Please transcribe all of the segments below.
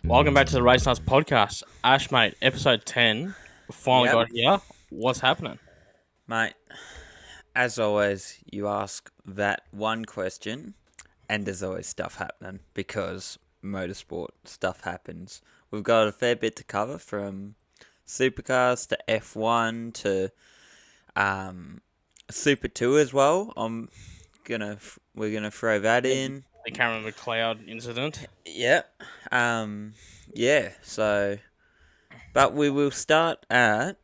Welcome back to the RaceNuts Podcast. Ash, mate, episode 10. We finally Yep, got here. What's happening? mate. As always, you ask that one question, and there's always stuff happening because motorsport stuff happens. We've got a fair bit to cover from supercars to F1 to Super 2 as well. We're gonna throw that in. The Cameron McLeod incident. Yep. Yeah. So, but we will start at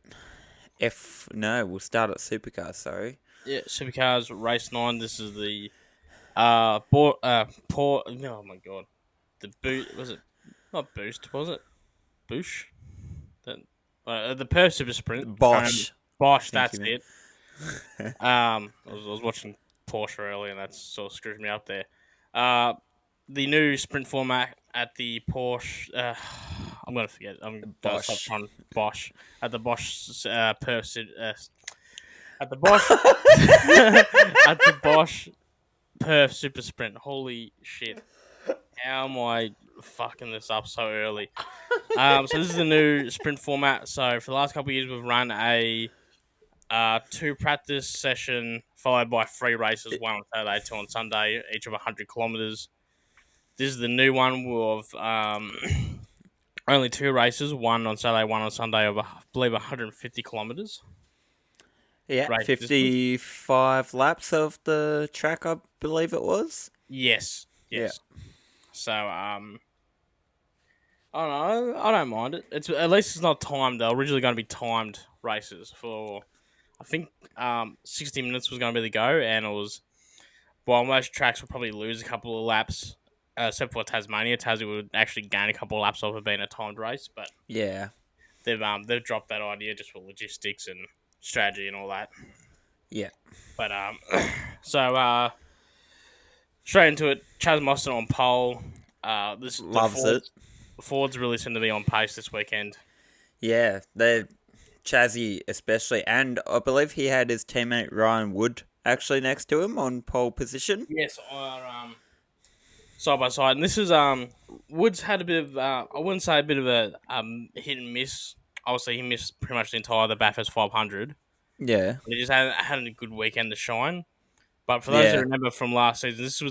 we'll start at supercars. Sorry. Yeah, supercars, race 9. This is the oh my god. The boot, was it not boost, was it? Boosh? The Perth Super Sprint. Bosch. Bosch, Thank that's you, it. I was watching Porsche earlier, and that sort of screwed me up there. The new sprint format at the Porsche. I'm gonna forget. I'm gonna stop Bosch. trying Bosch at the Bosch Perth at the Bosch at the Bosch Perth Super Sprint. Holy shit! How am I fucking this up so early? So this is the new sprint format. So for the last couple of years, we've run a 2 practice session followed by 3 races, one on Saturday, 2 on Sunday, each of 100 kilometers. This is the new one with only 2 races, one on Saturday, one on Sunday, of I believe 150 kilometers. Yeah, Race distance. 55 laps of the track, I believe it was. Yes. So I don't know. I don't mind it. It's at least it's not timed. They're originally going to be timed races for, I think, 60 minutes was going to be the go, and it was. While most tracks will probably lose a couple of laps, except for Tasmania. Tassie would actually gain a couple of laps off of being a timed race, but Yeah. they've dropped that idea just for logistics and strategy and all that. Yeah. But so straight into it. Chaz Mostyn on pole. Loves it. The Fords really seem to be on pace this weekend. Yeah, they're Chazzy especially. And I believe he had his teammate Ryan Wood actually next to him on pole position. Yes, side by side, and this is Woods had a bit of I wouldn't say a bit of a hit and miss. Obviously, he missed pretty much the entire of the Bathurst 500. Yeah. He just had a good weekend to shine. But for those that remember from last season, this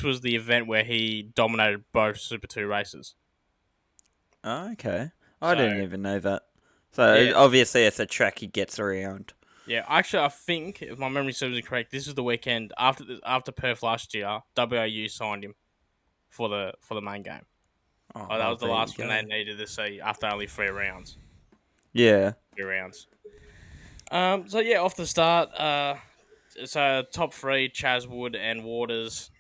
was the event where he dominated both Super 2 races. Oh, okay. I didn't even know that. So Yeah. obviously it's a track he gets around. Yeah, actually, I think if my memory serves me correct, this is the weekend after Perth last year. WAU signed him for the main game. Oh, That was the there last you one go. they needed to see after only 3 rounds. Yeah. 3 rounds. So yeah, off the start, so top 3, Chaz, Wood, and Waters.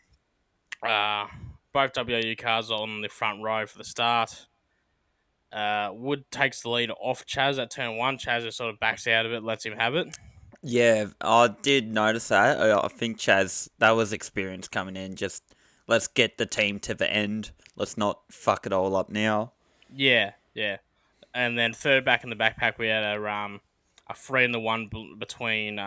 Both WAU cars on the front row for the start. Wood takes the lead off Chaz at turn 1. Chaz just sort of backs out of it, lets him have it. Yeah, I did notice that. I think Chaz, that was experience coming in. Just let's get the team to the end. Let's not fuck it all up now. Yeah. And then third back in the backpack, we had a 3 and the 1 between.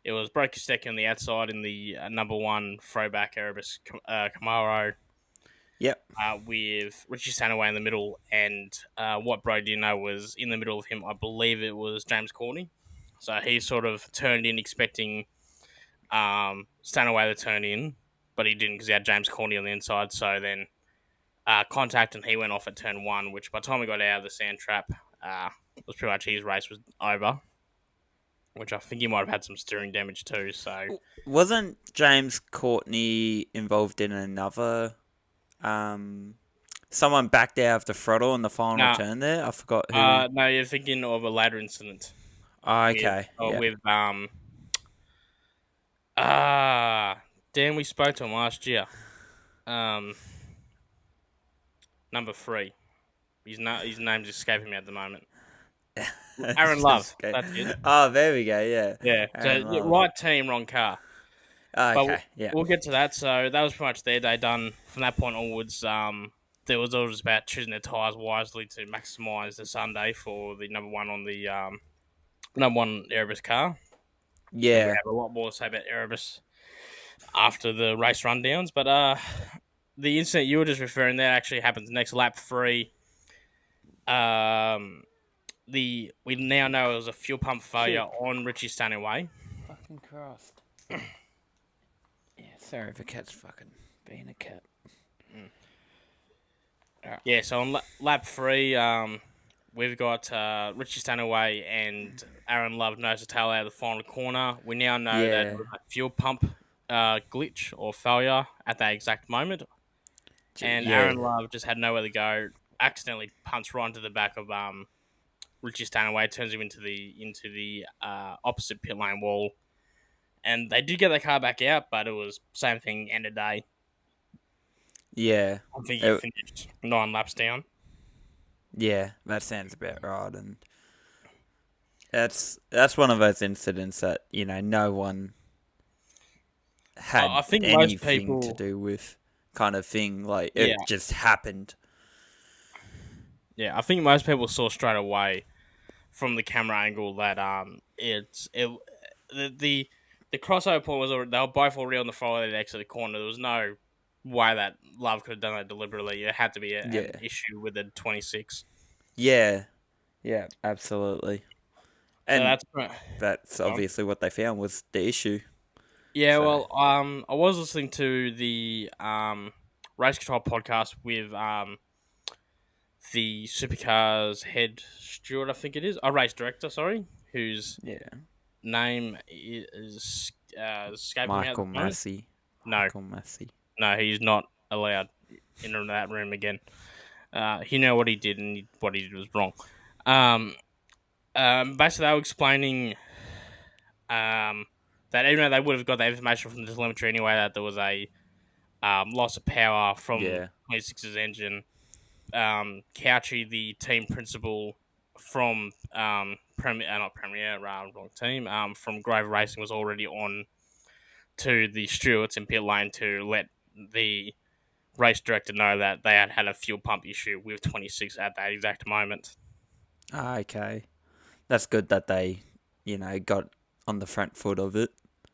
It was Brokostecki on the outside in the number 1 throwback Erebus Camaro. Yep. With Richie Sanaway in the middle, and what Bro didn't know was in the middle of him, I believe it was James Corney. So he sort of turned in expecting Stanaway to turn in, but he didn't because he had James Corney on the inside. So then contact, and he went off at turn 1, which by the time we got out of the sand trap, was pretty much his race was over, which I think he might have had some steering damage too. So Wasn't James Courtney involved in another... someone backed out of the throttle in the final turn there? I forgot who... No, you're thinking of a later incident. Oh, okay. With Dan, we spoke to him last year. Number 3. His name's escaping me at the moment. Aaron Love. That's it. Oh, there we go. Yeah. Yeah. So right team, wrong car. Okay. Yeah. We'll get to that. So that was pretty much their day done. From that point onwards, there was always about choosing their tyres wisely to maximise the Sunday for the number 1 on the number 1 Erebus car. Yeah. We have a lot more to say about Erebus after the race rundowns, but the incident you were just referring that actually happens next lap 3. We now know it was a fuel pump failure on Richie Stanley. Fucking Christ. Yeah, sorry if a cat's fucking being a cat. Yeah, so on lap 3, we've got Richie Stanley and Aaron Love nose to tail out of the final corner. We now know that it Yeah. was a fuel pump glitch or failure at that exact moment. And Yeah. Aaron Love just had nowhere to go, accidentally punts right into the back of Richie Stanley, turns him into the opposite pit lane wall. And they did get the car back out, but it was same thing, end of day. Yeah. I think he finished 9 laps down. Yeah, that sounds about right, and that's one of those incidents that no one had I think most anything people to do with, kind of thing. Like Yeah. it just happened. Yeah, I think most people saw straight away from the camera angle that the crossover point was already, they were both already on the follow the exit of the corner. There was no way that Love could have done that deliberately. It had to be an issue with the 26. Yeah, yeah, absolutely. So And that's that's obviously what they found was the issue. Yeah, So- well, I was listening to the race control podcast with the Supercars head steward, I think it is, a race director, sorry, whose Yeah, name is escaping me at the Michael moment. Massey. No, Michael Massey. no, he's not allowed in that room again. He knew what he did, and what he did was wrong. Basically, they were explaining that even though they would have got that information from the telemetry anyway, that there was a loss of power from 26's engine. Couchy, the team principal from wrong team, from Grove Racing, was already on to the stewards in pit lane to let the race director know that they had a fuel pump issue with 26 at that exact moment. Okay, that's good that they, got on the front foot of it.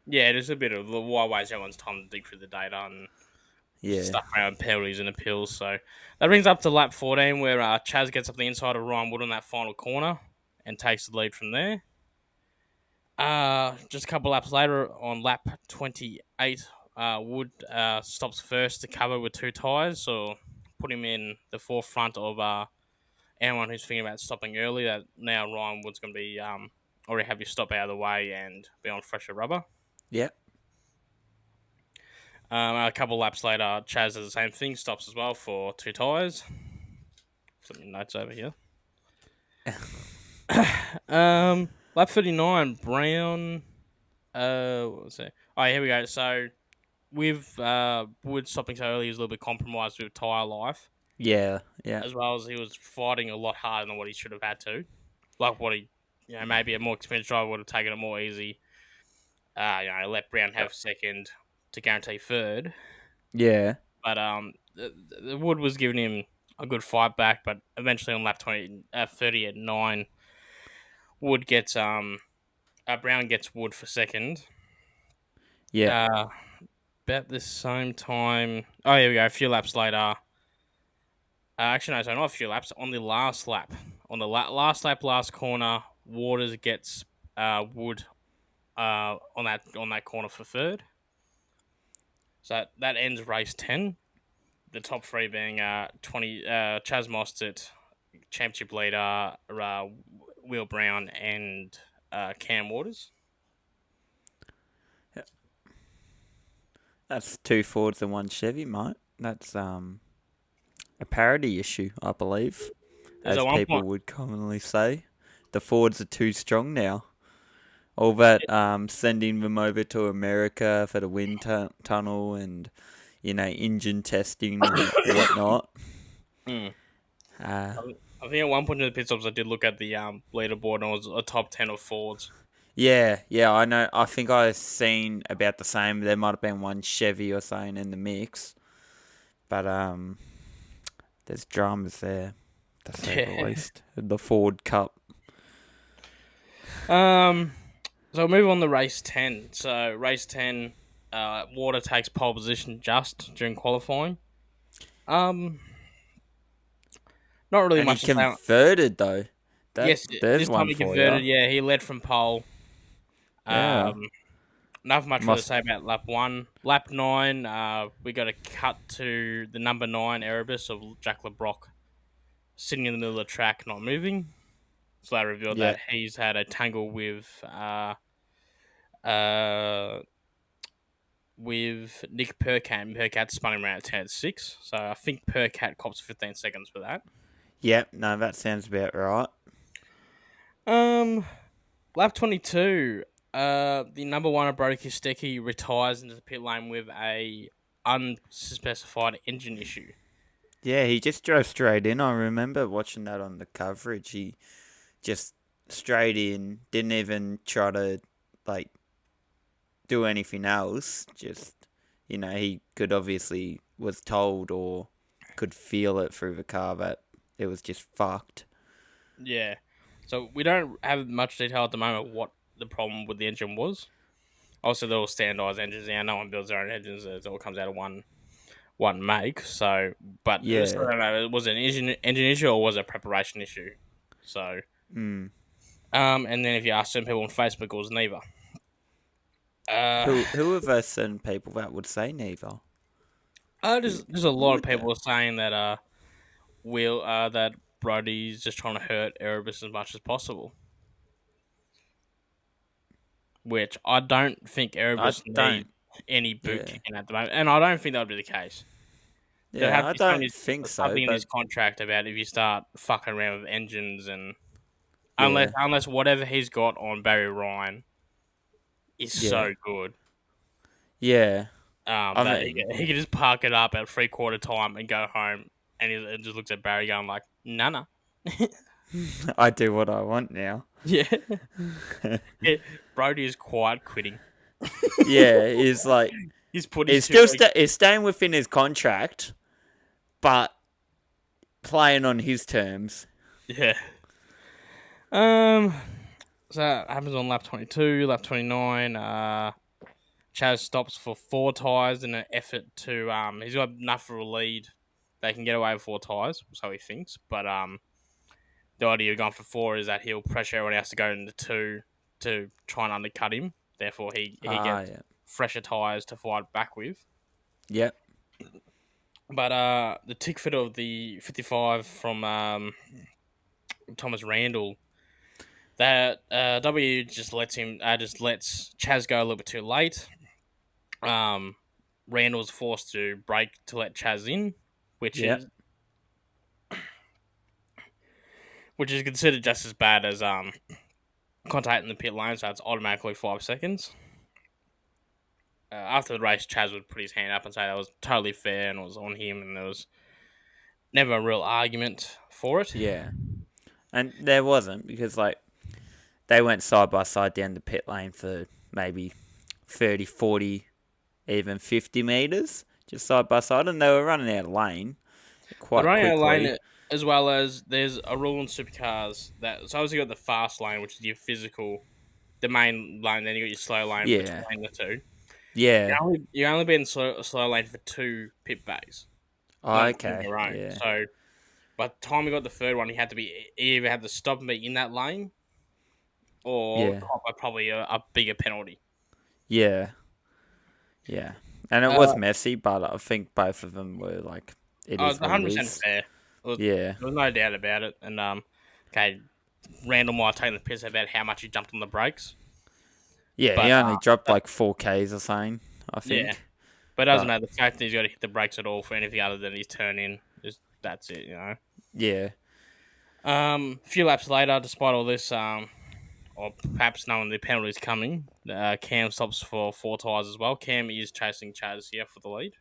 Yeah, there's a bit of why waste everyone's time to dig through the data and stuff around penalties and appeals. So that brings up to lap 14, where Chaz gets up the inside of Ryan Wood on that final corner and takes the lead from there. Just a couple laps later, on lap 28, Wood stops first to cover with 2 tyres, so put him in the forefront of anyone who's thinking about stopping early. That now Ryan Wood's going to be already have your stop out of the way and be on fresher rubber. Yep. A couple laps later, Chaz does the same thing, stops as well for 2 tyres. Some notes over here. Lap 39, Brown. What was it? Oh, here we go. So, with Wood stopping so early, he was a little bit compromised with tyre life. Yeah. As well as he was fighting a lot harder than what he should have had to. Like what he, maybe a more experienced driver would have taken it more easy. Let Brown have second to guarantee third. Yeah. But the Wood was giving him a good fight back, but eventually on lap 30 at 9, Wood gets Brown gets Wood for second. Yeah. About the same time. Oh, here we go. A few laps later. Actually, no, so not a few laps. On the last lap, on the last lap, last corner, Waters gets Wood on that corner for third. So that ends race 10. The top 3 being 20 Chaz Mostert, championship leader, Will Brown, and Cam Waters. That's 2 Fords and 1 Chevy, mate. That's a parity issue, I believe, as people would commonly say. The Fords are too strong now. All that sending them over to America for the wind tunnel and engine testing and whatnot. I think at one point in the pit stops, I did look at the leaderboard, and it was a top 10 of Fords. Yeah, I know. I think I seen about the same. There might have been 1 Chevy or something in the mix, but there's dramas there, to say the least. The Ford Cup. So we'll move on to race 10. So race 10, Water takes pole position just during qualifying. Um, not really And he much to say. converted though. Yes, There's this time one he for you. converted. Yeah, he led from pole. Yeah. Um, Nothing much really to Must. say about lap 1. Lap 9, we got a cut to the number 9 Erebus of Jack LeBrock sitting in the middle of the track, not moving. So they revealed Yeah. that he's had a tangle uh, with Nick Percat, and Percat spun him around at 10.6. So I think Percat cops 15 seconds for that. Yep. No, that sounds about right. Um, Lap 22, the number 1 of Brody Kostecki retires into the pit lane with a unspecified engine issue. Yeah, he just drove straight in. I remember watching that on the coverage. He just straight in, didn't even try to like do anything else. Just he could obviously was told or could feel it through the car that it was just fucked. Yeah. So we don't have much detail at the moment what the problem with the engine was. Also, they're all standardized engines now. No one builds their own engines. It all comes out of one make. So, but I Yeah. don't know. Was it an engine issue or was it a preparation issue? So, Mm. and then if you ask some people on Facebook, it was neither. Who are those certain people that would say neither? There's a Who lot of would that? people saying that that Brody's just trying to hurt Erebus as much as possible. Which I don't think I Erebus need don't. any boot Yeah. kicking at the moment, and I don't think that would be the case. There Yeah, have I to be don't think so. something in his But contract about if you start fucking around with engines and yeah, unless whatever he's got on Barry Ryan is yeah, so good, yeah. I that mean, he can just park it up at 3/4 time and go home, and he just looks at Barry going like, nah. I do what I want now. Yeah. Yeah, Brody is quiet quitting. Yeah, he's like He's put his he's two still weeks. he's staying within his contract, but playing on his terms. Yeah. Um. So that happens on lap 22, lap 29. Chaz stops for 4 tyres in an effort to he's got enough of a lead they can get away with 4 tyres, so he thinks. But the idea of going for 4 is that he'll pressure everyone else to go into 2 to try and undercut him. Therefore, he gets Yeah, fresher tyres to fight back with. yep, But the tick fit of the 55 from Thomas Randall, that W just lets Chaz go a little bit too late. Randall's forced to brake to let Chaz in, which yep, is considered just as bad as contacting the pit lane, so it's automatically 5 seconds. After the race, Chaz would put his hand up and say that was totally fair and it was on him, and there was never a real argument for it. yeah. And there wasn't because like they went side by side down the pit lane for maybe 30, 40, even 50 meters, just side by side, and they were running out of lane They're quite running out of quickly. lane, as well as there's a rule in supercars that so obviously you got the fast lane, which is your physical, the main lane. Then you got your slow lane Yeah, between the two. yeah. You only be in slow lane for 2 pit bays, Oh, not including okay, your own. yeah, So by the time we got the third one, he either had to stop and be in that lane, or yeah, cop probably a bigger penalty. yeah, yeah. And it was messy, but I think both of them were like, it I is was what it 100% is. fair. Yeah, There was no doubt about it. And okay, Randall might have taken the piss about how much he jumped on the brakes, yeah. but He only dropped like 4Ks or something, I yeah, think. but it doesn't But matter. The fact that he's got to hit the brakes at all for anything other than his turn in is that's it. yeah, A few laps later, despite all this, or perhaps knowing the penalties coming, Cam stops for 4 tyres as well. Cam is chasing Chaz here for the lead.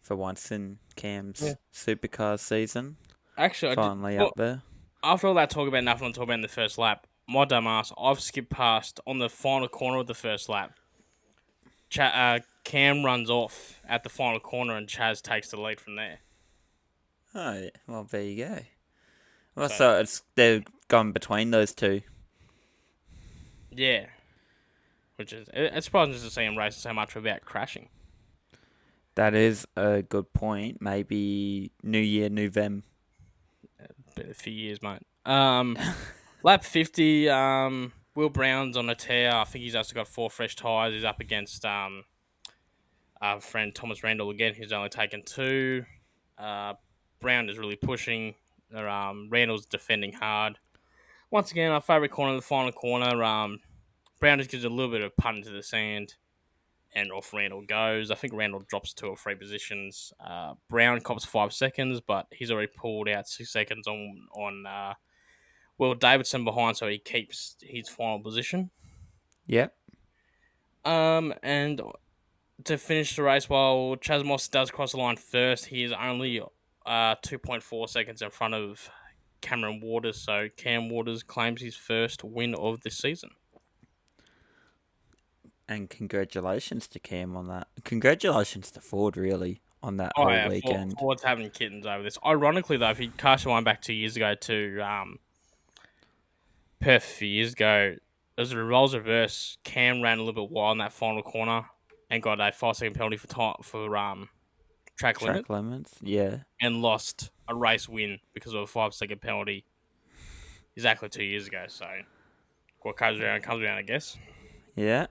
for once in Cam's Yeah. supercar season, Actually, finally up there. after all that talk about nothing to talk about in the first lap, my dumb ass, I've skipped past on the final corner of the first lap. Cam runs off at the final corner and Chaz takes the lead from there. Oh, yeah. Well, there you go. Well, So, so they're gone between those two. yeah. Which is, it's surprising to see him racing so much without crashing. That is a good point. Maybe New Year, New Them. Been a few years, mate. Lap 50. Will Brown's on a tear. I think he's also got 4 fresh tyres. He's up against our friend Thomas Randall again. He's only taken 2. Brown is really pushing. Randall's defending hard. Once again, our favourite corner, the final corner. Brown just gives a little bit of punt into the sand, and off Randall goes. I think Randall drops 2 or 3 positions. Brown cops 5 seconds, but he's already pulled out 6 seconds on Will Davidson behind, so he keeps his final position. Yep. And to finish the race, while Chaz Moss does cross the line first, he is only 2.4 seconds in front of Cameron Waters, so Cam Waters claims his first win of this season. And congratulations to Cam on that. Congratulations to Ford, really, on that whole weekend. Ford's having kittens over this. Ironically, though, if you cast your mind back 2 years ago to Perth a few years ago, as a roles reverse, Cam ran a little bit wild in that final corner and got a 5-second penalty for track limits, yeah, and lost a race win because of a 5-second penalty exactly 2 years ago. So what comes around, I guess. Yeah.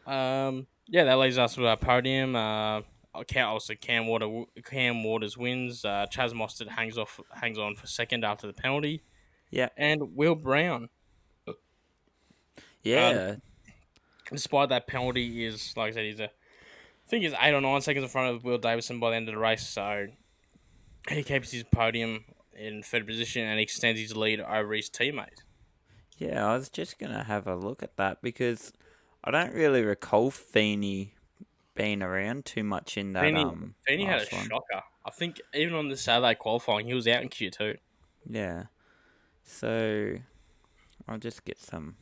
That leaves us with our podium. Also Cam Waters wins. Chaz Mostert hangs on for second after the penalty. Yeah. And Will Brown. Yeah. Despite that penalty, is like I said, I think he's 8 or 9 seconds in front of Will Davison by the end of the race. So he keeps his podium in third position and extends his lead over his teammate. Yeah, I was just gonna have a look at that because I don't really recall Feeney being around too much in that. Feeney had a shocker. I think even on the Saturday qualifying, he was out in Q2. Yeah. So I'll just get some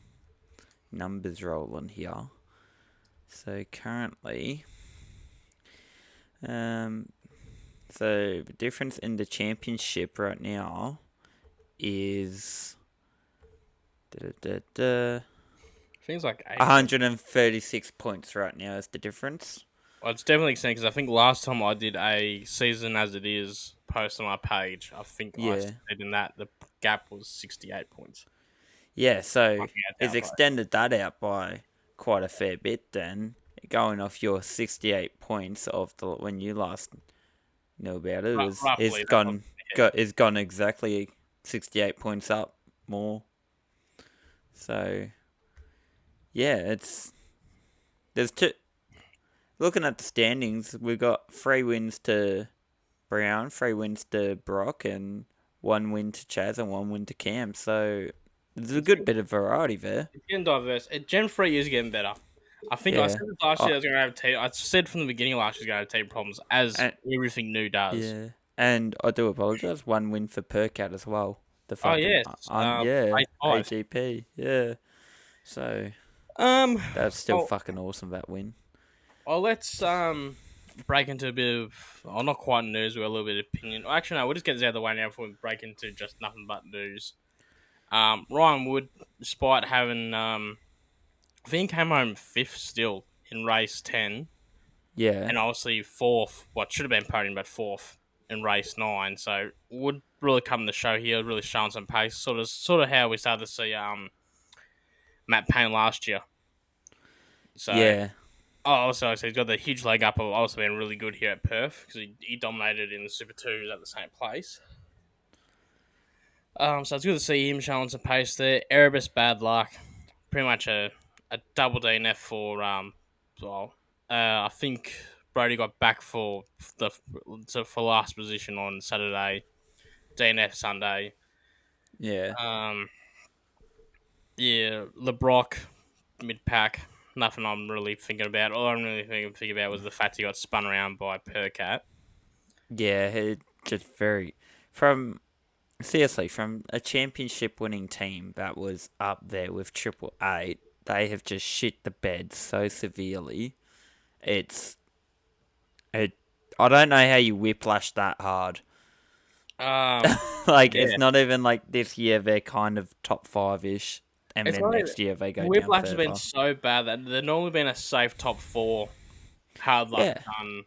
numbers rolling here. So currently, so the difference in the championship right now is Things like 136 points right now is the difference. Well, it's definitely extended because I think last time I did a season as it is post on my page, I think I said in that the gap was 68 points. Yeah, so it's extended that out by quite a fair bit then, going off your 68 points of when you last knew about it. It's gone exactly 68 points up more. So, yeah, there's 2. Looking at the standings, we've got 3 wins to Brown, 3 wins to Brock, and 1 win to Chaz and 1 win to Cam. So there's a good bit of variety there. It's getting diverse. Gen 3 is getting better. I think I said last year I was going to have team. I said from the beginning last year I was going to have team problems, as everything new does. Yeah, and I do apologise. 1 win for Percat as well. AGP. Yeah. So that's still fucking awesome, that win. Well, let's break into a bit of, not quite news, but a little bit of opinion. Actually, no, we'll just get this out of the way now before we break into just nothing but news. Ryan Wood, despite having, I think came home 5th still in race 10. Yeah. And obviously 4th, what should have been podium, but 4th in race 9. So Wood really come to show here, really showing some pace. Sort of how we started to see Matt Payne last year. So yeah. So he's got the huge leg up of also being really good here at Perth because he dominated in the Super 2s at the same place. So it's good to see him showing some pace there. Erebus, bad luck. Pretty much a double DNF for I think Brody got back for last position on Saturday. DNF Sunday. Yeah. LeBrock mid-pack. Nothing I'm really thinking about. All I'm really thinking about was the fact he got spun around by Percat. Yeah, it just from a championship winning team that was up there with Triple Eight, they have just shit the bed so severely. I don't know how you whiplash that hard. It's not even like this year they're kind of top 5-ish. And then next year they go Whiplash down has been so bad that they've normally been a safe top 4 hard luck done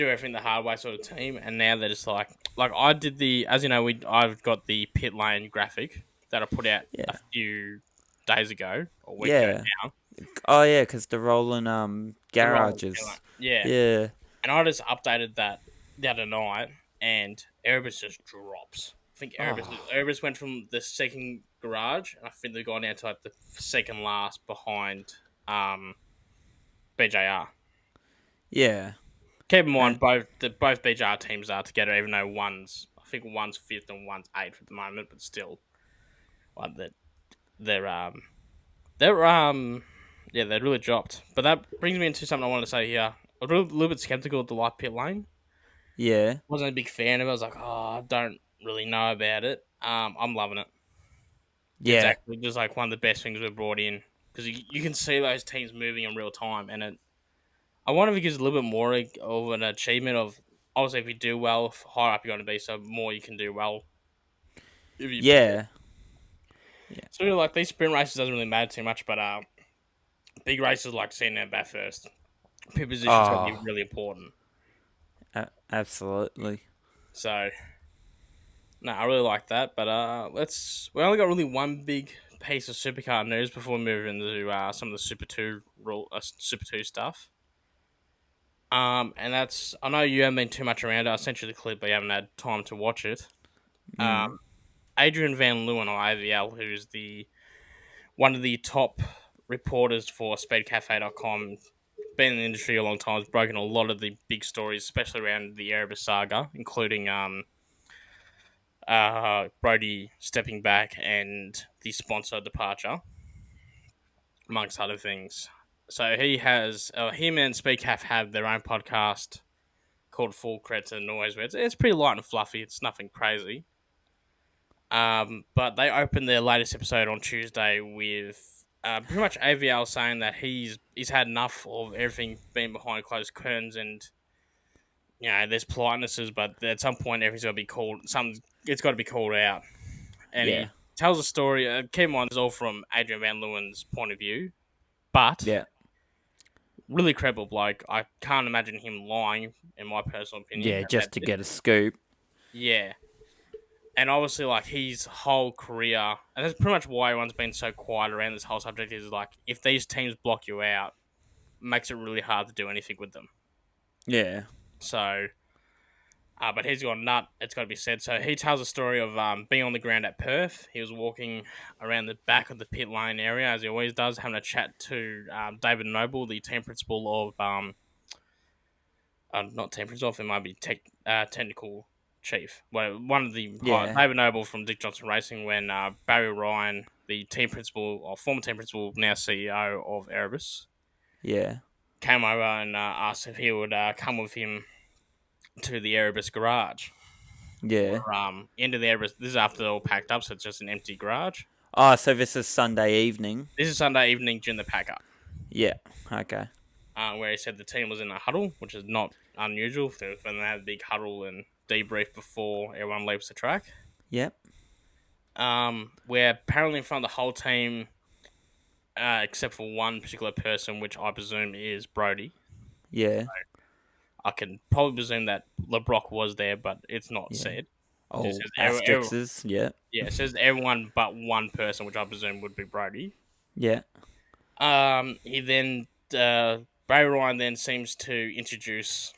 do everything the hard way sort of team, and now they're just like I did as you know, I've got the pit lane graphic that I put out a Yeah. few days ago or a week ago Yeah. now. Oh yeah, because the rolling The rolling pit lane, garages. yeah, Yeah. and I just updated that the other night, and Erebus just drops. I think Oh. Erebus went from the second garage, and I think they've gone down to like the second last behind BJR. Yeah. Keep in mind, And both BJR teams are together, even though I think one's fifth and one's eighth at the moment, but still, like they're they're yeah, they're really dropped. But that brings me into something I want to say here. I was a little bit skeptical of the light pit lane. yeah. Wasn't a big fan of it. I was like, oh, I don't really know about it. I'm loving it. It's Yeah. actually just like one of the best things we've brought in because you can see those teams moving in real time, and I wonder if it gives a little bit more of an achievement of obviously if you do well, higher up you're going to be, so more you can do well. If you Yeah. Yeah. so like these sprint races doesn't really matter too much, but big races like seeing them back first, pit position's going to be Oh. really important. Absolutely. So no, I really like that. But we only got really one big piece of supercar news before we move into some of the Super Two stuff. And that's I know you haven't been too much around it. I sent you the clip, but you haven't had time to watch it. Mm. Adrian Van Leeuwen or AVL, who's one of the top reporters for SpeedCafe.com, been in the industry a long time, has broken a lot of the big stories, especially around the Erebus saga, including Brody stepping back and the sponsor departure, amongst other things. So him and SpeedCaf have their own podcast called Full Credit to the Noise, where it's pretty light and fluffy. It's nothing crazy. But they opened their latest episode on Tuesday with pretty much AVL saying that he's had enough of everything being behind closed curtains, and there's politenesses, but at some point everything's got to be called. It's got to be called out, and Yeah. he tells a story. Keep in mind, it's all from Adrian Van Leeuwen's point of view, but Yeah. really credible bloke. I can't imagine him lying, in my personal opinion. Yeah. Just to get a scoop. Yeah. And obviously, like, his whole career, and that's pretty much why everyone's been so quiet around this whole subject, is like, if these teams block you out, it makes it really hard to do anything with them. Yeah. So, but he's gone nut, it's got to be said. So, he tells a story of being on the ground at Perth. He was walking around the back of the pit lane area, as he always does, having a chat to David Noble, the team principal of, not team principal, it might be technical chief. Well, one of the Yeah. David Noble from Dick Johnson Racing when Barry Ryan, the team principal or former team principal, now CEO of Erebus, Yeah. came over and asked if he would come with him to the Erebus garage. Yeah. Into the Erebus. This is after they're all packed up, so it's just an empty garage. Oh, so this is Sunday evening. This is Sunday evening during the pack up. Yeah. Okay. Where he said the team was in a huddle, which is not unusual when they have a big huddle and debrief before everyone leaves the track. Yep. Where apparently in front of the whole team, except for one particular person, which I presume is Brody. Yeah. So I can probably presume that LeBrock was there, but it's not said. Oh, It says asterisks. Yeah. yeah, it says everyone but one person, which I presume would be Brody. Yeah. He then Barry Ryan then seems to introduce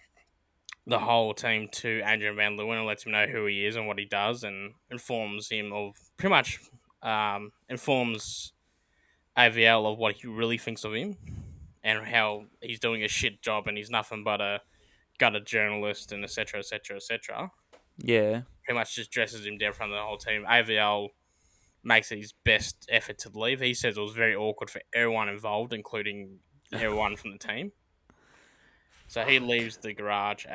the whole team to Andrew Van Leeuwen and lets him know who he is and what he does, and informs him of pretty much informs AVL of what he really thinks of him and how he's doing a shit job and he's nothing but a gutter journalist and etc etc etc. Yeah. Pretty much just dresses him down in front of the whole team. AVL makes his best effort to leave. He says it was very awkward for everyone involved, including everyone from the team. So he leaves the garage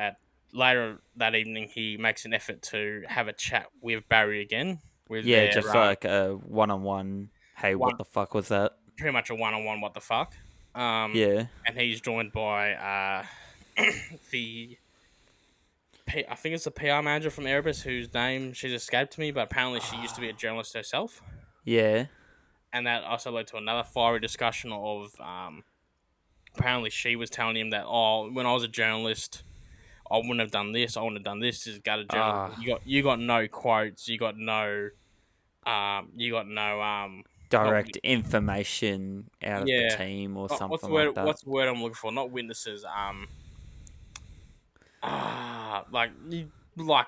later that evening. He makes an effort to have a chat with Barry again. Yeah, just like a one-on-one. Hey, what the fuck was that? Pretty much a one-on-one. What the fuck? Yeah. And he's joined by I think it's the PR manager from Erebus, whose name she's escaped me, but apparently she used to be a journalist herself. Yeah. And that also led to another fiery discussion of apparently she was telling him that, when I was a journalist, I wouldn't have done this. I wouldn't have done this. This is gutter journalism. Ah, You got no quotes. You got no not direct information out of the yeah. team or What's the something word? like that. What's the word I'm looking for? Not witnesses. Like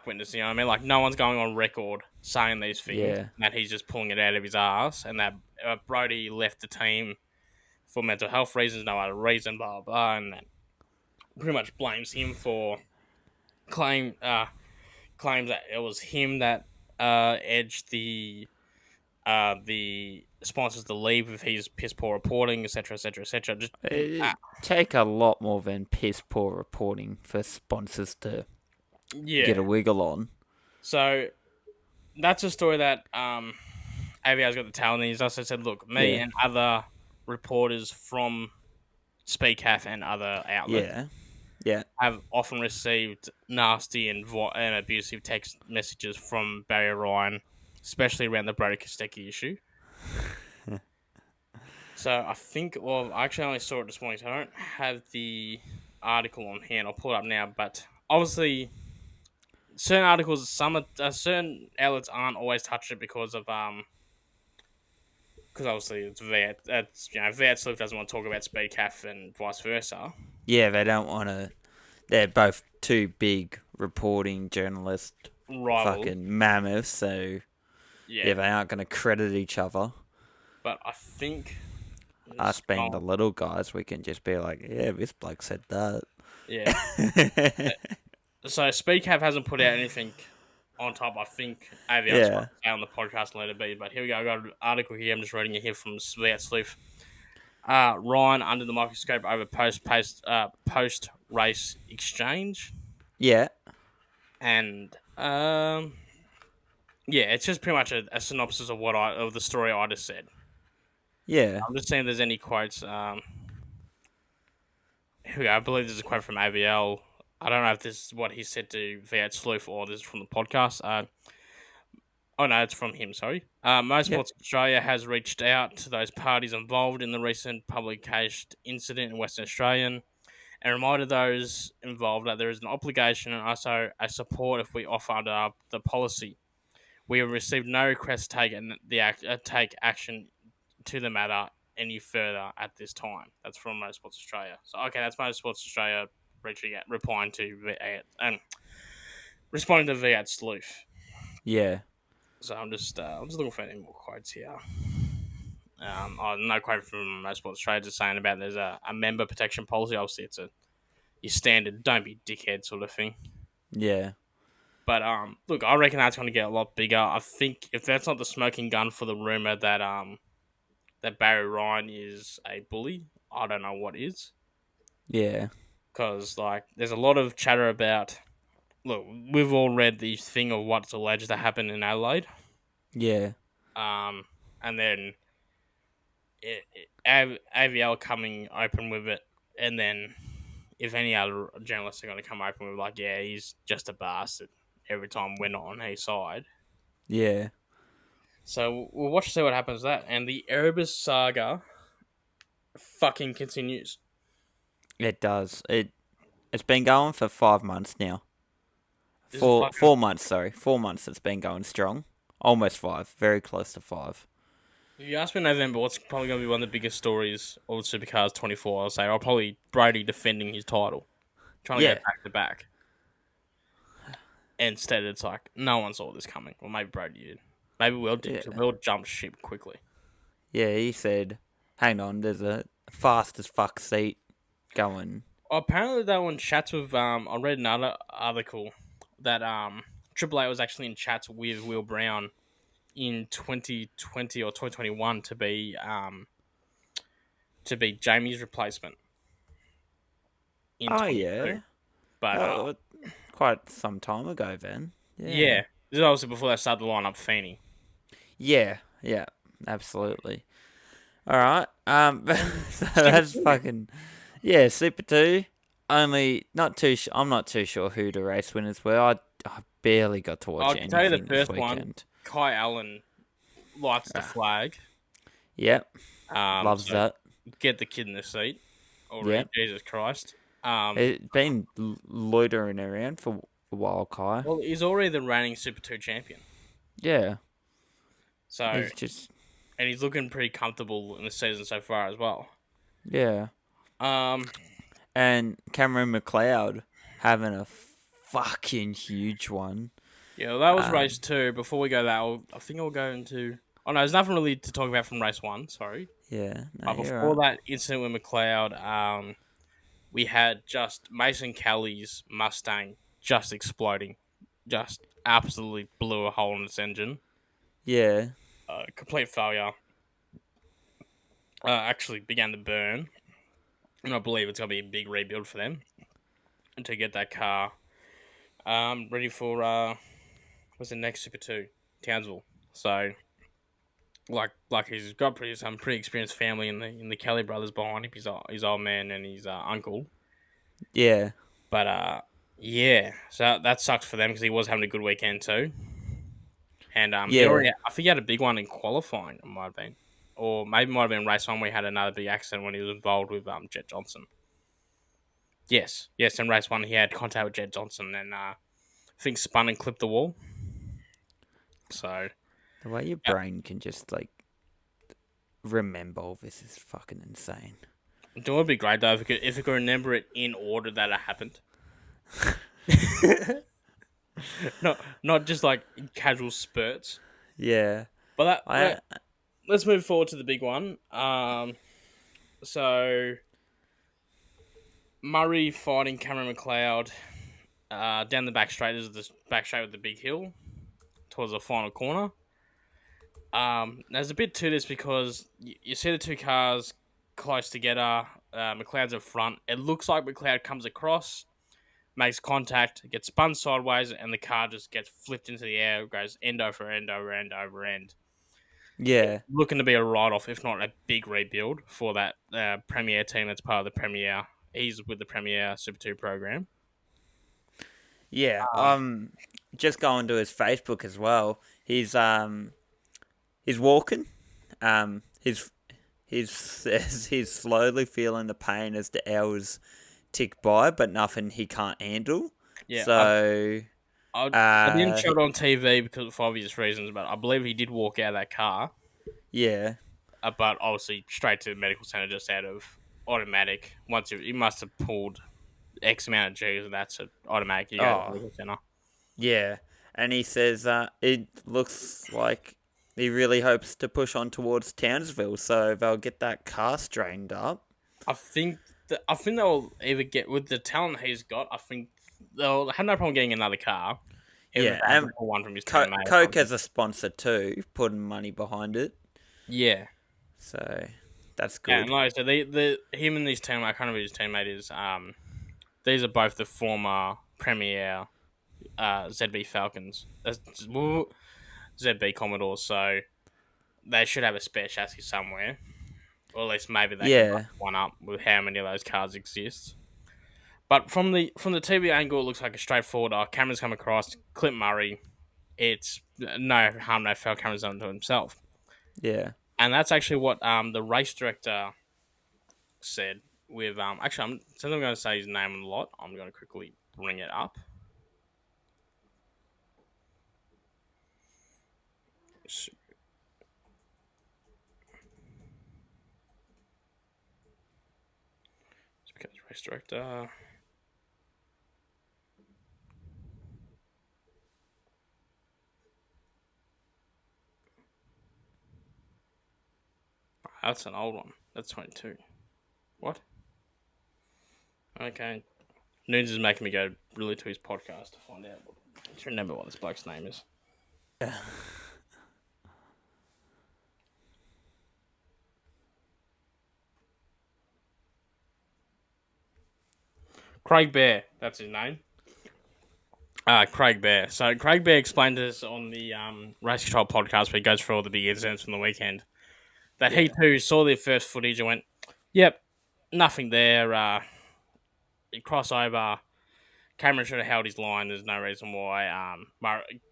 witnesses. You know what I mean? Like no one's going on record saying these things. Yeah. That he's just pulling it out of his ass, and that Brody left the team for mental health reasons, no other reason, blah blah, blah, and that pretty much blames him for claims that it was him that edged the sponsors to leave with his piss poor reporting, etc., etc., etc. Just It take a lot more than piss poor reporting for sponsors to get yeah. a wiggle on. So that's a story that AVR's got to tell, and he's also said, "Look, me Yeah. and other reporters from SpeakCaf and other outlets Yeah. have often received nasty and abusive text messages from Barry Ryan, especially around the Brody Kostecki issue." So I think, well, I actually only saw it this morning, so I don't have the article on hand. I'll pull it up now. But obviously, certain articles, certain outlets aren't always touching it because obviously it's Viet. That's Viet Sleuth doesn't want to talk about Speedcaf and vice versa. Yeah, they don't want to. They're both two big reporting journalist Rival, fucking mammoths, so yeah, they aren't going to credit each other. But I think Us being the little guys, we can just be like, yeah, this bloke said that. yeah. So Speedcap hasn't put out anything on top. I think AVR's Yeah. say on the podcast later be. But here we go. I got an article here. I'm just reading it here from Viet Sleuth. Ryan under the microscope over post race exchange. Yeah. And yeah, it's just pretty much a synopsis of the story I just said. Yeah. I'm just seeing if there's any quotes. Here we go. I believe there's a quote from AVL. I don't know if this is what he said to Viet Sleuth or this is from the podcast. Oh no, it's from him. Sorry. Motorsports Australia has reached out to those parties involved in the recent publication incident in Western Australian and reminded those involved that there is an obligation and also a support if we offer the policy. We have received no request to take action to the matter any further at this time. That's from Motorsports Australia. So okay, that's Motorsports Australia replying to Viet and responding to Viet Sleuth. Yeah. So I'm just looking for any more quotes here. No quote from Motorsports Australia just saying about there's a member protection policy. Obviously, it's your standard don't be dickhead sort of thing. Yeah. But look, I reckon that's going to get a lot bigger. I think if that's not the smoking gun for the rumor that Barry Ryan is a bully, I don't know what is. Yeah. Because there's a lot of chatter about. Look, we've all read the thing of what's alleged to happen in Adelaide. Yeah. And then AVL coming open with it, and then if any other journalists are going to come open with yeah, he's just a bastard every time we're not on his side. Yeah. So we'll watch to see what happens to that. And the Erebus saga fucking continues. It does. It's been going for 5 months now. This is 4 months, sorry. 4 months it's been going strong. Almost 5. Very close to 5. If you ask me in November, what's probably going to be one of the biggest stories of Supercars 24, I'll say I'll probably Brady defending his title. Trying to go back to back. Instead, it's no one saw this coming. Well, maybe Brady did. Maybe Will did. Yeah. Will jumped ship quickly. Yeah, he said, hang on, there's a fast as fuck seat going. Well, apparently they were in chats with, I read another article that Triple A was actually in chats with Will Brown in 2020 or 2021 to be Jamie's replacement. Oh, yeah. But quite some time ago then. Yeah. This is obviously before they started to line up Feeney. Yeah, absolutely. All right. So that's fucking Super 2. Only I'm not too sure who the race winners were. I barely got to watch anything. I'll tell you the first one. Kai Allen lights the flag. Yep. Loves that. Get the kid in the seat. Already, Jesus Christ. It's been loitering around for a while, Kai. Well, he's already the reigning Super 2 champion. Yeah. So, He's just... and he's looking pretty comfortable in the season so far as well. Yeah. Um, And Cameron McLeod having a fucking huge one. yeah, well, that was race 2. Before we go that, I think I'll go into... Oh, no, there's nothing really to talk about from race 1, sorry. Yeah. No, But you're before right. that incident with McLeod, we had just Mason Kelly's Mustang just exploding. Just absolutely blew a hole in its engine. Yeah. Complete failure. Actually began to burn. And I believe it's going to be a big rebuild for them to get that car ready for what's the next Super 2? Townsville. So like he's got some pretty experienced family in the Kelly brothers behind him. His old man and his uncle. Yeah. But yeah, so that sucks for them because he was having a good weekend too. And he Yeah. already, I think he had a big one in qualifying. It might have been, or maybe it might have been race 1 where he had another big accident when he was involved with Jet Johnson. Yes, in race 1 he had contact with Jet Johnson and I think spun and clipped the wall. So The way your brain can just, like, remember all this is fucking insane. it would be great though if it could remember it in order that it happened. Not just like casual spurts. Yeah. But I let's move forward to the big one. So Murray fighting Cameron McLeod down the back straight. This is the back straight with the big hill towards the final corner. There's a bit to this because you see the two cars close together. McLeod's in front. It looks like McLeod comes across, makes contact, gets spun sideways, and the car just gets flipped into the air, goes end over end over end over end. yeah. Looking to be a write-off, if not a big rebuild for that Premier team that's part of the Premier. He's with the Premier Super 2 program. Yeah. Just going to his Facebook as well. He's walking. He's says he's slowly feeling the pain as the hours tick by, but nothing he can't handle. Yeah, So I didn't show it on TV because for obvious reasons, but I believe he did walk out of that car. yeah. But obviously straight to the medical center just out of automatic. Once he must have pulled X amount of G's, and that's automatic. You go to the medical center. Yeah. And he says it looks like he really hopes to push on towards Townsville, so they'll get that car straightened up. I think they'll either get with the talent he's got. I think they'll have no problem getting another car. Yeah, and one from his teammate. Coke as a sponsor too, putting money behind it. Yeah, so that's good. Yeah, and like so him and his teammate, I can't remember who his teammate is. These are both the former Premier ZB Falcons, ZB Commodores. So they should have a spare chassis somewhere. Or at least maybe they can put one up with how many of those cars exist. But from the TV angle, it looks like a straightforward. Cameron's come across, clip Murray. It's no harm, no foul. Cameron's done to himself. Yeah, and that's actually what the race director said. With actually, since I'm going to say his name a lot, I'm going to quickly bring it up. Race director. That's an old one. That's 22. What? Okay. Nunes is making me go really to his podcast to find out. To remember what this bloke's name is. Craig Bear, that's his name. Craig Bear. So Craig Bear explained to us on the Race Control podcast where he goes through all the big incidents from the weekend that he too saw the first footage and went, "Yep, nothing there. Crossover. Cameron should have held his line. There's no reason why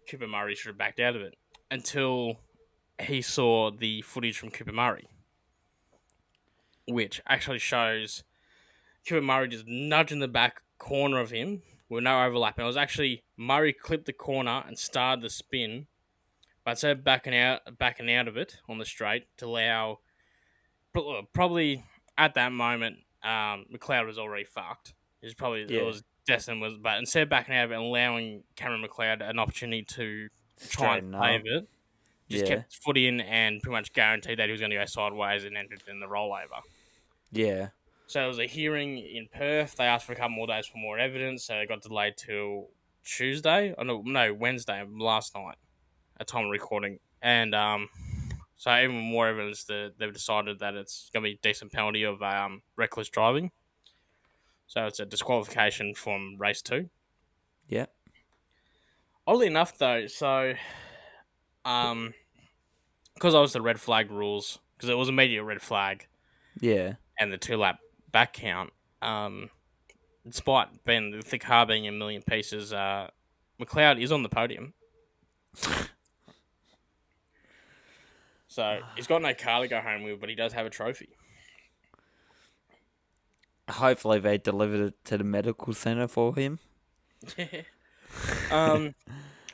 Cooper Murray should have backed out of it." Until he saw the footage from Cooper Murray, which actually shows Kevin Murray just nudging the back corner of him with no overlapping. It was actually Murray clipped the corner and started the spin, but instead of backing out of it on the straight to allow probably at that moment, McLeod was already fucked. It was Destin was, but instead of backing out of it and allowing Cameron McLeod an opportunity to try and Straighten save up. it, just kept his foot in and pretty much guaranteed that he was going to go sideways and ended in the rollover. Yeah. So there was a hearing in Perth. They asked for a couple more days for more evidence, so it got delayed till Tuesday. Oh, no, Wednesday, last night, at time of recording. And so even more evidence that they've decided that it's going to be a decent penalty of reckless driving. So it's a disqualification from race 2. Yeah. Oddly enough, though, so because I was the red flag rules, because it was immediate red flag, Yeah. and the 2-lap back count, despite the car being a million pieces, McLeod is on the podium. So he's got no car to go home with, but he does have a trophy. Hopefully they delivered it to the medical centre for him. A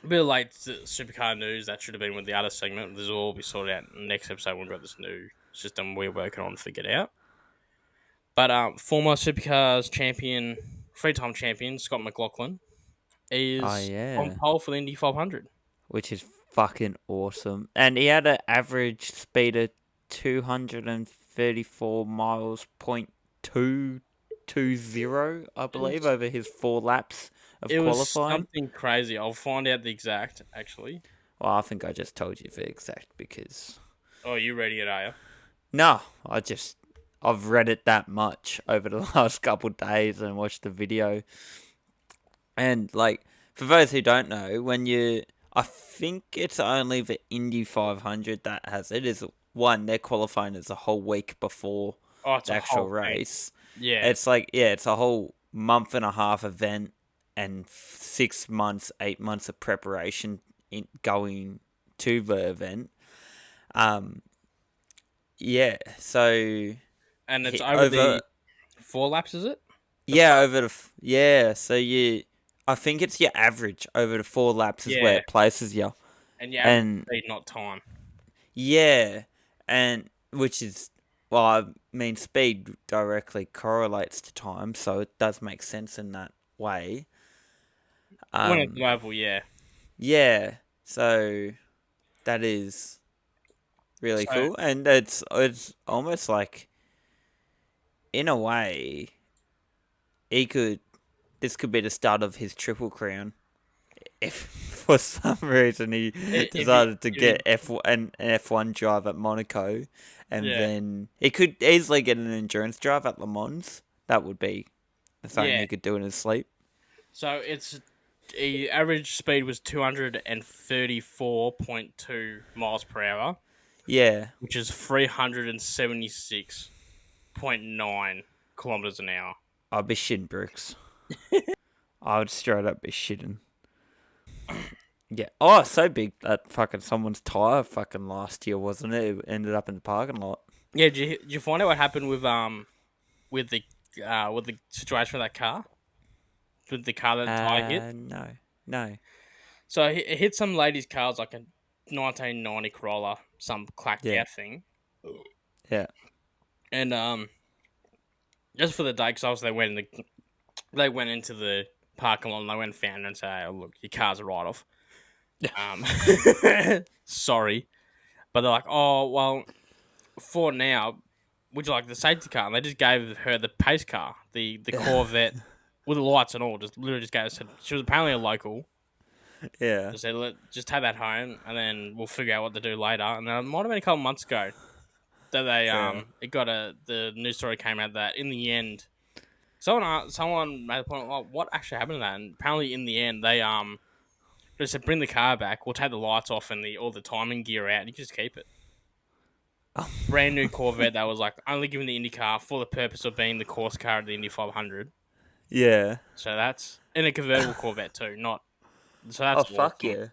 bit of late supercar news. That should have been with the other segment. This will all be sorted out in the next episode. We've got this new system we're working on to figure out. But former supercars champion, 3-time champion, Scott McLaughlin, is on pole for the Indy 500. Which is fucking awesome. And he had an average speed of 234 miles, .220, I believe, over his 4 laps of qualifying. It was something crazy. I'll find out the exact, actually. Well, I think I just told you the exact because... Oh, you ready it, are you? No, I've read it that much over the last couple of days and watched the video. And, like, for those who don't know, I think it's only the Indy 500 that has it. They're qualifying as a whole week before the actual race. Yeah. It's like, it's a whole month and a half event and 6 months, 8 months of preparation going to the event. So... And it's over the 4 laps, is it? I think it's your average over the 4 laps is where it places you. And your average speed, not time. Yeah, and which is, well, I mean, speed directly correlates to time, so it does make sense in that way. When it's level, yeah. Yeah, so that is really cool, and it's almost like, in a way, this could be the start of his Triple Crown. If for some reason he decided to get an F1 drive at Monaco, and then he could easily get an endurance drive at Le Mans. That would be the thing he could do in his sleep. So the average speed was 234.2 miles per hour. Yeah. Which is 376.9 kilometers an hour. I'd be shitting bricks. I would straight up be shitting. Yeah. Oh, so big that fucking someone's tyre fucking last year, wasn't it? It ended up in the parking lot. Yeah, did you find out what happened with the situation with that car? With the car that the tyre hit? No. So it hit some lady's car, it was like a 1990 Corolla, some clacked out thing. Yeah. And just for the day, because they went into the parking lot and they went and found her and said, "Oh, look, your car's a write-off." Sorry. But they're like, "Oh, well, for now, would you like the safety car?" And they just gave her the pace car, the Corvette, with the lights and all. Just literally just gave her. She was apparently a local. Yeah. They said, just take that home and then we'll figure out what to do later. And it might have been a couple months ago that they the news story came out that in the end, someone made the point, well, what actually happened to that? And apparently in the end they just said, bring the car back, we'll take the lights off and all the timing gear out, and you can just keep it. Brand new Corvette that was like only given the Indy car for the purpose of being the course car of the Indy 500. Yeah. So that's in a convertible Corvette too, not. So that's fuck yeah.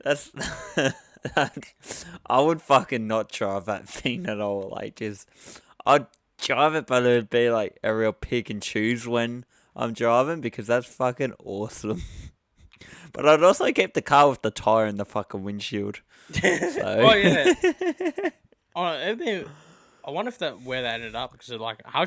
That's I would fucking not drive that thing at all. Like, I'd drive it, but it'd be like a real pick and choose when I'm driving because that's fucking awesome. But I'd also keep the car with the tire in the fucking windshield. So. Oh yeah. I wonder if where that ended up because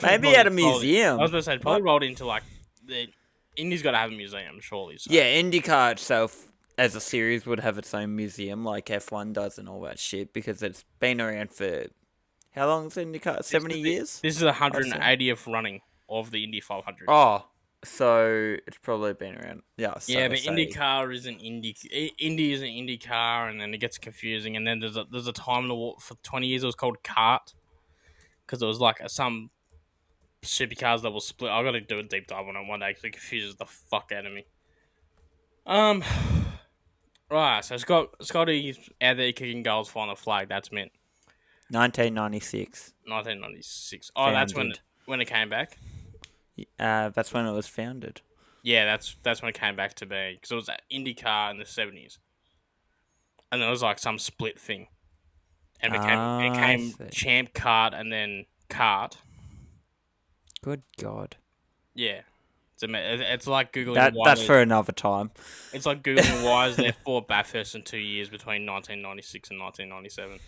Maybe at a museum. I was going to say probably rolled into like the Indy's got to have a museum surely. So. Yeah, IndyCar itself as a series would have its own museum like F1 does and all that shit because it's been around for how long is IndyCar? 70 years? This is the 180th running of the Indy 500. Oh, so it's probably been around. Yeah, so yeah, but IndyCar isn't Indy isn't IndyCar, and then it gets confusing. And then there's a time for 20 years it was called Kart because it was like some supercars that will split. I got to do a deep dive on it one day because it confuses the fuck out of me. Right, so Scotty's out there kicking goals flying the flag. That's meant 1996. 1996. Oh, founded. That's when it came back. That's when it was founded. Yeah, that's when it came back to be because it was IndyCar in the 70s, and then it was like some split thing, and it became Champ Kart and then Kart. Good God. Yeah. It's like Googling why... That's for another time. It's like Googling why is there 4 Bathursts in 2 years between 1996 and 1997.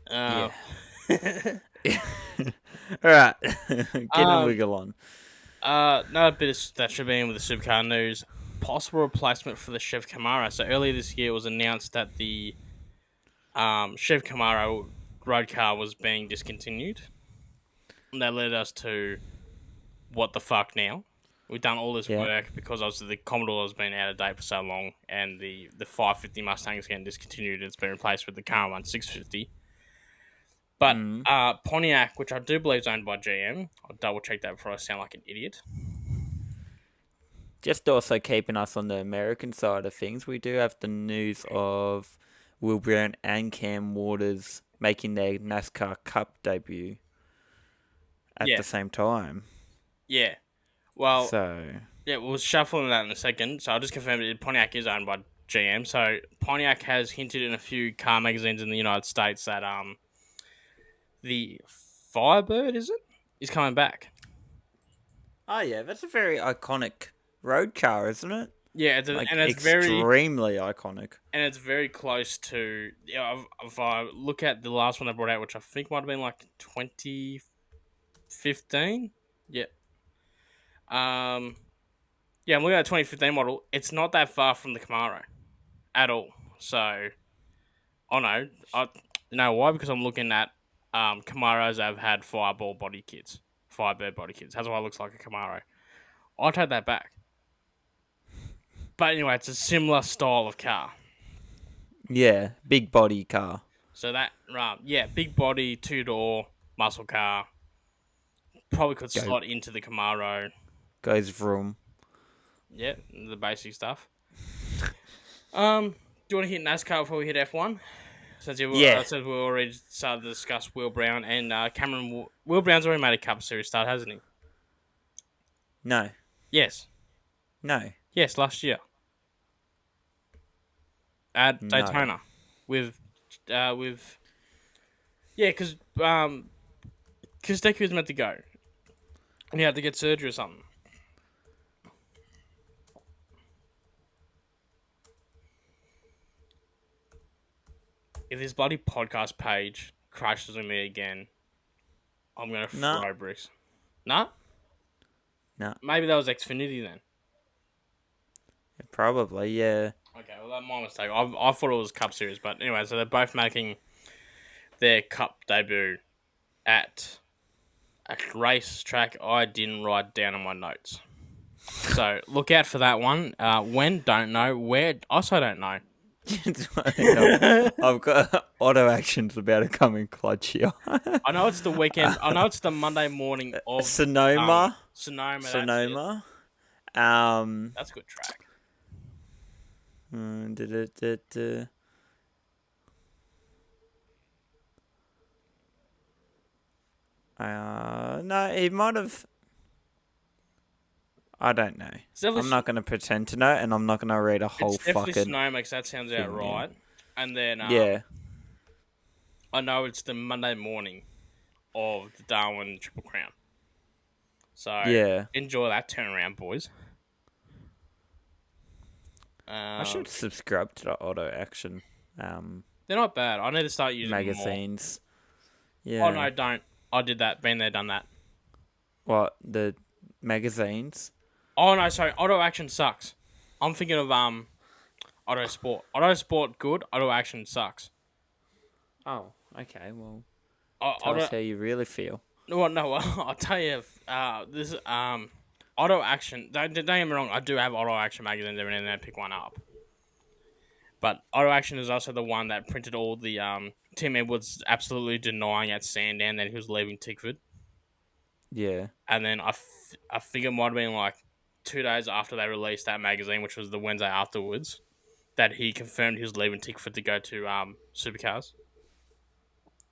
Yeah. Alright. Get a wiggle on. Another bit that should be in with the supercar news. Possible replacement for the Chev Camaro. So earlier this year it was announced that the Chev Camaro road car was being discontinued. And that led us to what the fuck now? We've done all this work because obviously the Commodore has been out of date for so long, and the 550 Mustang is getting discontinued. It's been replaced with the current one, 650. But Pontiac, which I do believe is owned by GM, I'll double check that before I sound like an idiot. Just also keeping us on the American side of things, we do have the news of Will Brown and Cam Waters making their NASCAR Cup debut at the same time. Yeah. Well, we'll shuffle that in a second. So I'll just confirm that Pontiac is owned by GM. So Pontiac has hinted in a few car magazines in the United States that the Firebird, is coming back. Oh yeah, that's a very iconic road car, isn't it? Yeah, it's extremely iconic. And it's very close to... if I look at the last one they brought out, which I think might have been like 2015. Yeah. I'm looking at the 2015 model. It's not that far from the Camaro at all. So, you know why? Because I'm looking at Camaros that have had Firebird body kits. That's why it looks like a Camaro. I'll take that back. But anyway, it's a similar style of car. Yeah, big body car. So that, big body, 2-door, muscle car. Probably could slot into the Camaro. Goes vroom. Yeah, the basic stuff. Do you want to hit NASCAR before we hit F1? Since we already started to discuss Will Brown and Cameron. Will Brown's already made a Cup Series start, hasn't he? No. Yes. No. Yes, last year. At Daytona. With because Deku was meant to go. And he had to get surgery or something. If this bloody podcast page crashes on me again, I'm going to throw bricks. No? No. Maybe that was Xfinity then. Probably, yeah. Okay, well, that's my mistake. I thought it was Cup Series, but anyway, so they're both making their Cup debut at a race track I didn't write down on my notes. So look out for that one. When? Don't know. Where? Also don't know. I've got auto actions about to come in clutch here. I know it's the weekend. I know it's the Monday morning of Sonoma. Sonoma. That's a good track. No, he might have. I don't know. I'm not going to pretend to know, and I'm not going to read a whole fucking... It's definitely Sonoma, because that sounds out right. And then... yeah. I know it's the Monday morning of the Darwin Triple Crown. So Yeah. enjoy that turnaround, boys. I should subscribe to the Auto Action They're not bad. I need to start using them more. magazines. Oh Yeah. no, don't. I did that. Been there, done that. What, the magazines? Oh no, sorry. Auto Action sucks. I'm thinking of Auto Sport. Auto Sport good. Auto Action sucks. Oh, okay. Well, tell Auto us how you really feel. no. I'll tell you. This Auto Action. Don't get me wrong. I do have Auto Action magazines every now and then. I pick one up. But Auto Action is also the one that printed all the Tim Edwards absolutely denying at Sandown that he was leaving Tickford. Yeah. And then I think it might have been like 2 days after they released that magazine, which was the Wednesday afterwards, that he confirmed he was leaving Tickford to go to Supercars.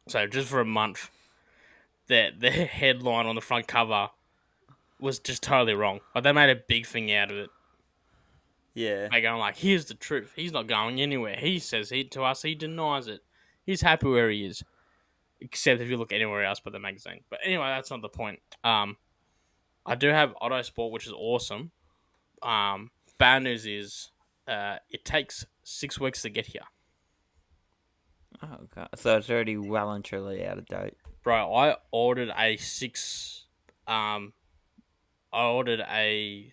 So just for a month, their headline on the front cover was just totally wrong. Like, they made a big thing out of it. Yeah. They going like, here's the truth. He's not going anywhere. He says to us, he denies it. He's happy where he is. Except if you look anywhere else but the magazine. But anyway, that's not the point. I do have Auto Sport, which is awesome. Bad news is it takes 6 weeks to get here. Oh, God. So it's already well and truly out of date. Bro, I ordered a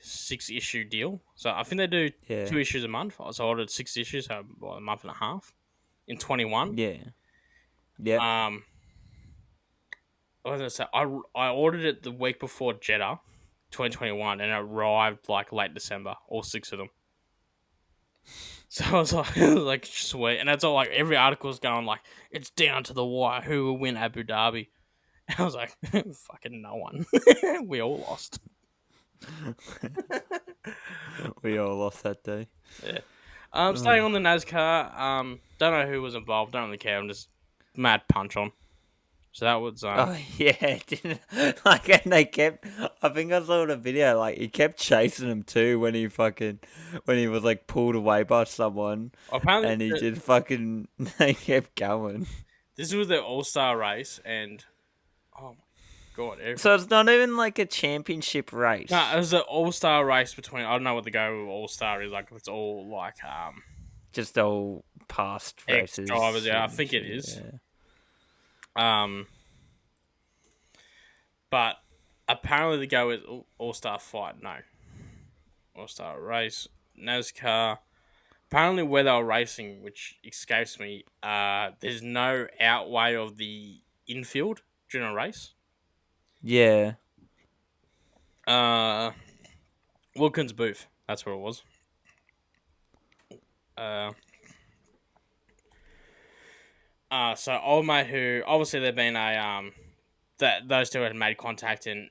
6-issue deal. So I think they do 2 issues a month. So I ordered 6 issues, so a month and a half in 21. Yeah. Yeah. What was I say? I ordered it the week before Jeddah, 2021, and it arrived like late December. All 6 of them. So I was like, sweet, and that's all. Like, every article's going like, it's down to the wire. Who will win Abu Dhabi? And I was like, fucking no one. We all lost. We all lost that day. Yeah. Staying on the NASCAR. Don't know who was involved. Don't really care. I'm just mad punch on. So that was. Oh yeah, didn't like, and they kept. I think I saw the video. Like, he kept chasing him too when he was like pulled away by someone, apparently, and he just fucking. They kept going. This was the All-Star race, and oh my god! So it's not even like a championship race. No, it was an All-Star race between. I don't know what the go with All-Star is. Like, it's all like just all past races. Drivers. Yeah, I think it is. Yeah. But apparently the go is All-Star fight. No, All-Star race, NASCAR. Apparently where they were racing, which escapes me, there's no outway of the infield during a race. Yeah. Wilkins Booth. That's where it was. So old mate, who obviously they've been that those two had made contact, and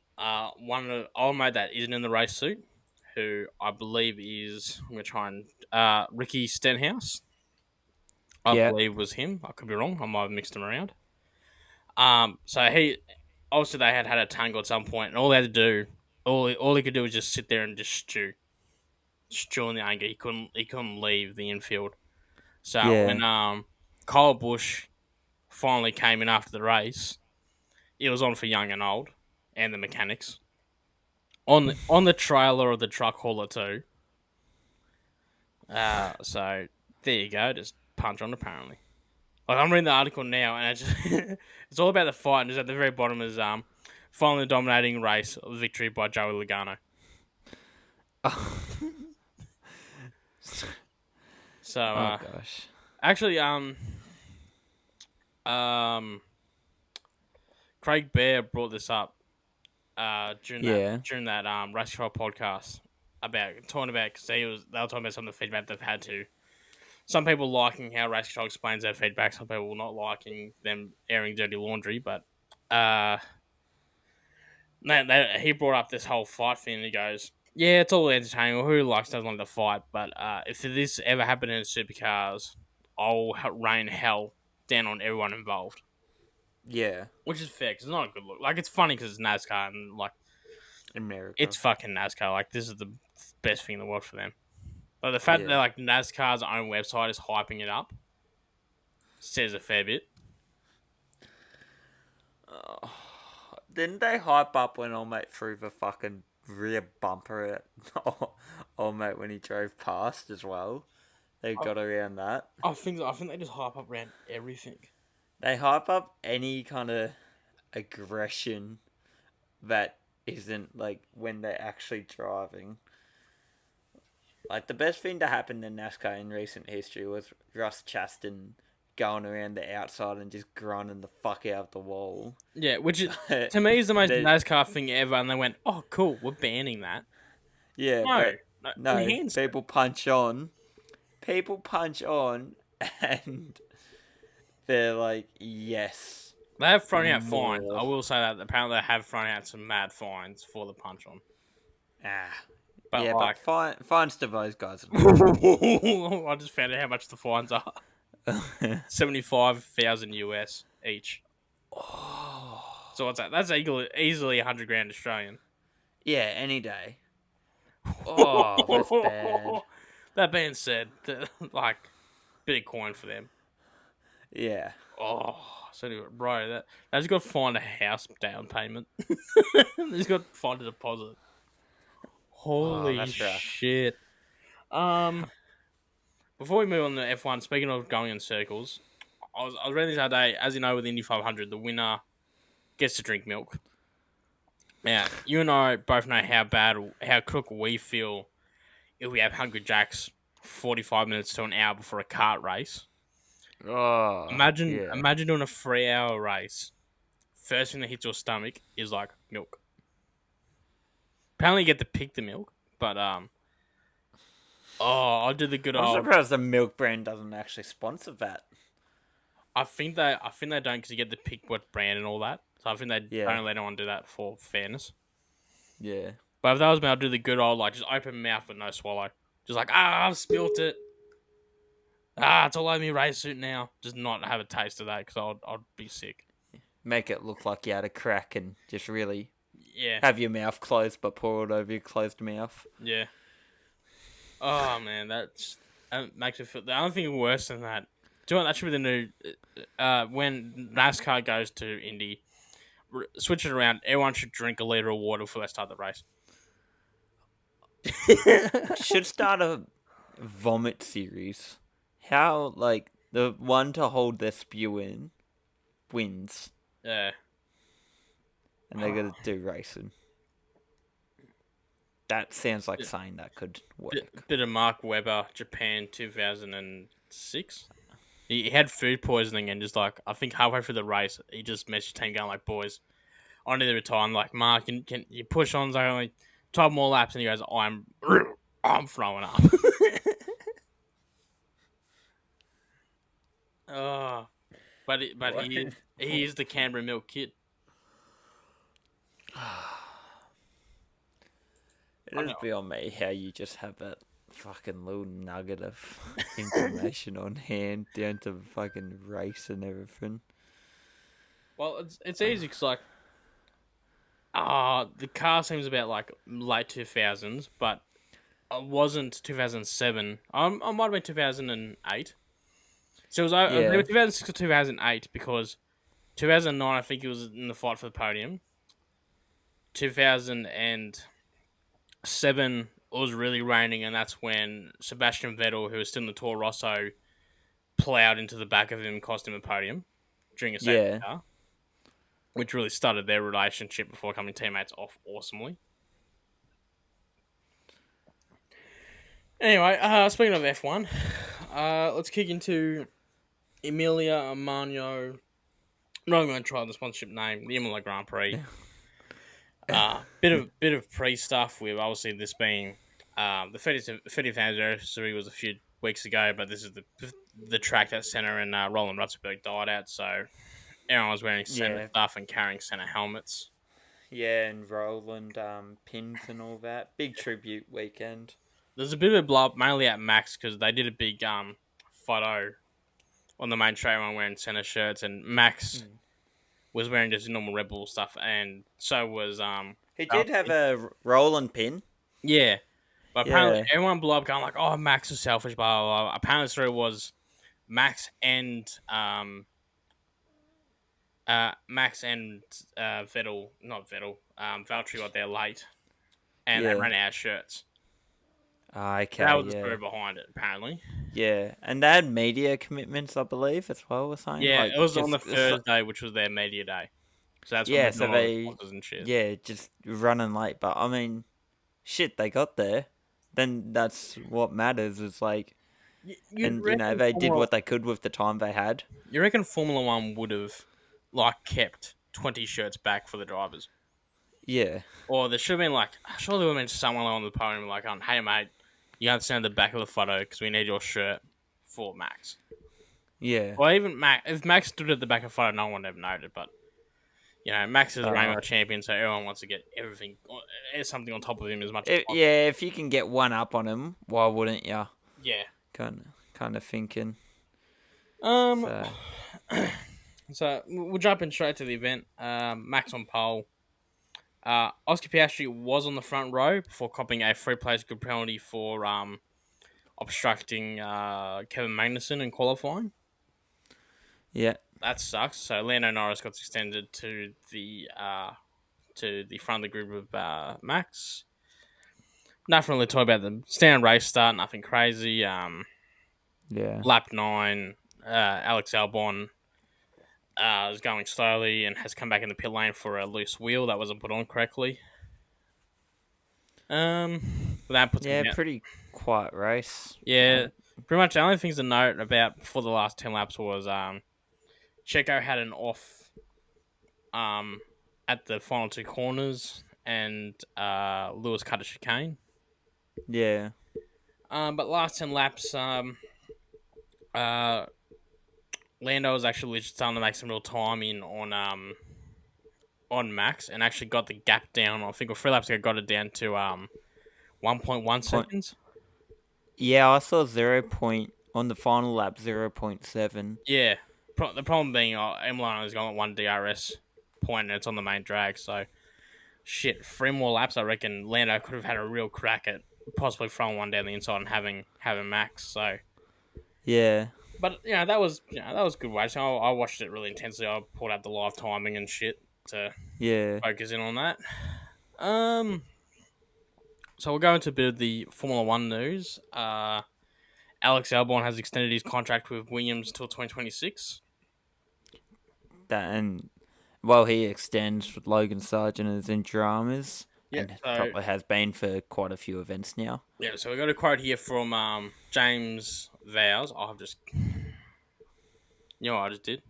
one of the old mate that isn't in the race suit, who I believe is, I'm gonna try and Ricky Stenhouse. I believe was him. I could be wrong. I might have mixed them around. So he obviously they had a tangle at some point, and all they had to do, all he could do was just sit there and just stew in the anger. He couldn't leave the infield. So when Kyle Busch finally came in after the race, it was on for young and old, and the mechanics. On the trailer of the truck hauler too. So there you go, just punch on apparently. Like, I'm reading the article now, and it's all about the fight, and just at the very bottom is finally dominating race victory by Joey Logano. So oh gosh. Actually, Craig Bear brought this up during that Race Trial podcast because they were talking about some of the feedback they've had to. Some people liking how Race Control explains their feedback. Some people not liking them airing dirty laundry. But he brought up this whole fight thing, and he goes, yeah, it's all entertaining. Who doesn't like the fight? But if this ever happened in supercars, I'll rain hell down on everyone involved. Yeah. Which is fair, because it's not a good look. Like, it's funny because it's NASCAR, and, like, America. It's fucking NASCAR. Like, this is the best thing in the world for them. Like, the fact that, like, NASCAR's own website is hyping it up says a fair bit. Didn't they hype up when old mate threw the fucking rear bumper at old mate when he drove past as well? They got around that. I think they just hype up around everything. They hype up any kind of aggression that isn't like when they're actually driving. Like the best thing to happen in NASCAR in recent history was Russ Chastain going around the outside and just grinding the fuck out of the wall. Yeah, which is, to me is the most NASCAR thing ever. And they went, "Oh, cool, we're banning that." Yeah, no, enhance it. people punch on, and they're like, yes. They have thrown out More. fines. I will say that apparently they have thrown out some mad fines for the punch on. But yeah, like, but fines to those guys. I just found out how much the fines are. 75,000 US each. Oh. So what's that? That's easily 100 grand Australian. Yeah, any day. Oh, that's bad. That being said, like, bit of coin for them. Yeah. Oh, so anyway, bro, that's got to find a house down payment. He's got to find a deposit. Holy shit. Before we move on to F1, speaking of going in circles, I was reading this other day. As you know, with Indy 500, the winner gets to drink milk. Now, you and I both know how crook we feel if we have Hungry Jacks 45 minutes to an hour before a kart race. Oh, imagine doing a 3-hour race. First thing that hits your stomach is like milk. Apparently, you get to pick the milk, but I'll do the good old. I'm surprised the milk brand doesn't actually sponsor that. I think they don't because you get to pick what brand and all that. So I think they don't let anyone do that for fairness. Yeah. But if that was me, I'd do the good old just open mouth but no swallow. Just like I've spilt it. It's all over me race suit now. Just not have a taste of that because I'd be sick. Make it look like you had a crack and just really have your mouth closed but pour it over your closed mouth. Yeah. Oh man, that makes me feel. The only thing worse than that. Do you know what, that should be the new when NASCAR goes to Indy, switch it around. Everyone should drink a liter of water before they start the race. Should start a vomit series. How the one to hold their spew in wins. Yeah. And they're gonna do racing. That sounds like something that could work. Bit of Mark Webber, Japan 2006. He had food poisoning and just I think halfway through the race, he just messaged the team going like, boys, I need to retire. I'm like, Mark, can you push on? So only 12 more laps. And he goes, I'm throwing up. But he is the Canberra Milk Kid. It is beyond me how you just have that fucking little nugget of information on hand down to the fucking race and everything. Well, it's easy because the car seems about late 2000s, but it wasn't 2007. I might have been 2008. So it was either 2006 or 2008 because 2009 I think he was in the fight for the podium. 2007 it was really raining, and that's when Sebastian Vettel, who was still in the Toro Rosso, ploughed into the back of him and cost him a podium during a safety car, which really started their relationship before becoming teammates off awesomely. Anyway, speaking of F1, let's kick into Emilia Romagna. I'm not even going to try the sponsorship name, the Imola Grand Prix. Bit of pre-stuff with obviously this being the 30th anniversary was a few weeks ago, but this is the track that Senna and Roland Ratzenberg died at, so everyone was wearing Senna stuff and carrying Senna helmets. Yeah, and Roland pins and all that. Big tribute weekend. There's a bit of a blow up mainly at Max because they did a big photo on the main track one wearing Senna shirts, and Max was wearing just normal Red Bull stuff, and so was he did have a Roland pin. Yeah, but apparently everyone blew up going like, "Oh, Max is selfish." Blah blah blah. Apparently, the story was Max and Max and Valtteri got there late, and they Yeah. ran out of shirts. Ah, That okay, was the yeah. story behind it, apparently. Yeah. And they had media commitments, I believe, as well, we're saying. Yeah, Like, it was on just, the Thursday, which was their media day. So that's when yeah, they're so doing all the they, sponsors and shit. yeah, just running late. But, I mean, shit, they got there. Then that's what matters, is like, You'd and, reckon they did Formula, what they could with the time they had. you reckon Formula One would have kept 20 shirts back for the drivers, Yeah. or there should have been surely there would have been someone on the podium like, "Hey mate, you have to send the back of the photo because we need your shirt for Max." Yeah. Or even Max, if Max stood at the back of the photo, no one would have noted. But Max is the Uh, Rainbow champion, so everyone wants to get everything, something on top of him as much as It, possible. yeah, if you can get one up on him, why wouldn't you? Yeah. Kind of thinking. Um. So So we'll jump in straight to the event. Max on pole. Oscar Piastri was on the front row before copping a free place good penalty for obstructing Kevin Magnussen in qualifying. yeah, That sucks. So Lando Norris got extended to the front of the group of Max. Nothing really to talk about the standard race start. Nothing crazy. yeah, Lap 9. Alex Albon is going slowly and has come back in the pit lane for a loose wheel that wasn't put on correctly. But that puts him yeah. down. Pretty quiet race. Yeah, pretty much the only things to note about for the last 10 laps was Checo had an off at the final 2 corners, and Lewis cut a chicane. Yeah, But last 10 laps, Lando was actually starting to make some real time in on Max and actually got the gap down. I think 3 laps ago got it down to 1.1 seconds. Yeah, I saw 0 on the final lap 0.7. Yeah. The problem being, M1 has gone at 1 DRS point and it's on the main drag. So, shit, 3 more laps, I reckon Lando could have had a real crack at possibly throwing one down the inside and having Max. So, Yeah, but that was good watching. I watched it really intensely. I pulled out the live timing and shit to yeah, focus in on that. So we'll go into a bit of the Formula One news. Alex Albon has extended his contract with Williams till 2026. that and well, he extends with Logan Sargent is in dramas, Yeah. and So probably has been for quite a few events now. so we got a quote here from James Vows. You know what I just did?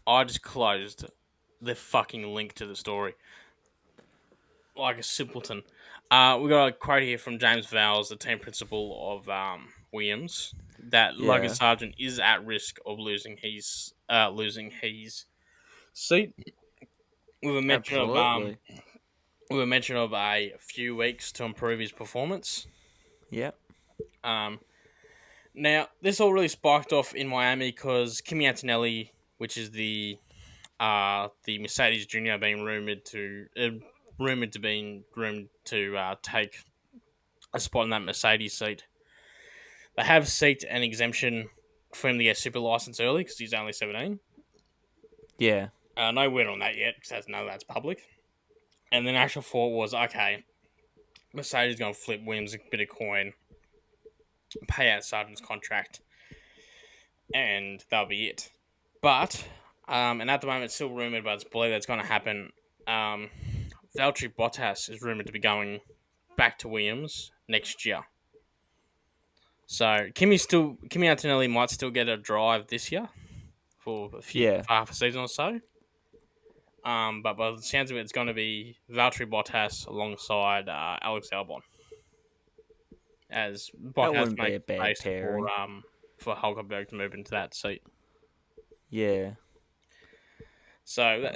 I just closed the fucking link to the story. Like a simpleton. We got a quote here from James Vowles, the team principal of Williams, that Logan Yeah, Sargent is at risk of losing his seat. With a mention of absolutely. a few weeks to improve his performance. Yep. Now this all really sparked off in Miami because Kimi Antonelli, which is the Mercedes Junior, being rumored to being groomed to take a spot in that Mercedes seat. They have seeked an exemption for him to get super license early because he's only 17. Yeah. No word on that yet because none of that's public. And then actual thought was, okay, Mercedes going to flip Williams a bit of coin, pay out Sargent's contract, and that'll be it. But, and at the moment it's still rumoured, but it's believed that's going to happen. Valtteri Bottas is rumoured to be going back to Williams next year. So Kimi Antonelli might still get a drive this year for half a season or so. But by the sounds of it, it's going to be Valtteri Bottas alongside Alex Albon, as That Bottas wouldn't be a makes bad space pairing. for Hulkenberg to move into that seat. Yeah. So